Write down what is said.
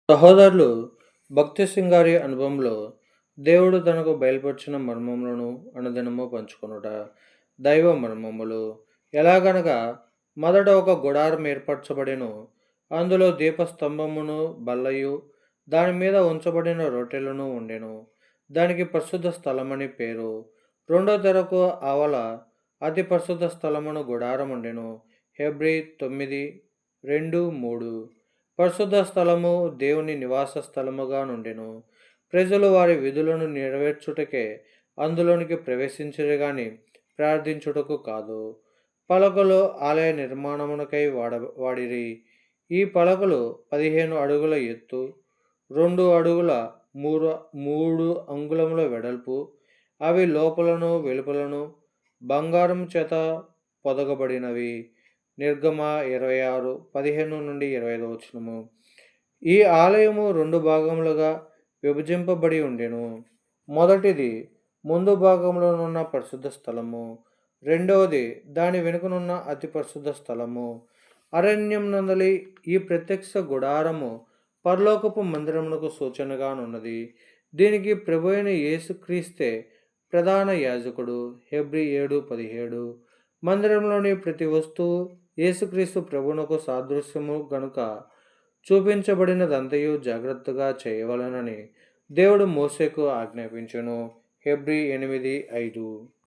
సహోదరులు భక్తి సింగారి అనుభవంలో దేవుడు తనకు బయలుపరిచిన మర్మములను అనుదినము పంచుకొనుట దైవ మర్మములు ఎలాగనగా మొదట ఒక గుడారం ఏర్పరచబడెను. అందులో దీపస్తంభమును బల్లయు దాని మీద ఉంచబడిన రొట్టెలను ఉండెను. దానికి పరిశుద్ధ స్థలమని పేరు. రెండో తెరకు ఆవల అతి పరిశుద్ధ స్థలమును గుడారం ఉండెను. హెబ్రీ 9, 2, 3. పరిశుద్ధ స్థలము దేవుని నివాస స్థలముగా నుండెను. ప్రజలు వారి విధులను నెరవేర్చుటకే అందులోనికి ప్రవేశించరు గాని ప్రార్థించుటకు కాదు. పలకలు ఆలయ నిర్మాణమునకై వాడిరి. ఈ పలకలు 15 అడుగుల ఎత్తు, 2 అడుగుల 3 అంగుళముల వెడల్పు. అవి లోపలను వెలుపలను బంగారం చేత పొదగబడినవి. నిర్గమ 26, 15-25 ఈ ఆలయము 2 భాగములుగా విభజింపబడి ఉండెను. మొదటిది ముందు భాగంలోనున్న పరిశుద్ధ స్థలము, రెండవది దాని వెనుకనున్న అతి పరిశుద్ధ స్థలము. అరణ్యం నందలి ఈ ప్రత్యక్ష గుడారము పరలోకపు మందిరమునకు సూచనగానున్నది. దీనికి ప్రభు అయిన యేసుక్రీస్తే ప్రధాన యాజకుడు. హెబ్రీ 7:17. మందిరంలోని ప్రతి వస్తువు యేసుక్రీస్తు ప్రభునకు సాదృశ్యము గనుక చూపించబడినదంతయు జాగ్రత్తగా చేయవలనని దేవుడు మోషేకు ఆజ్ఞాపించెను. హెబ్రీ 8:5.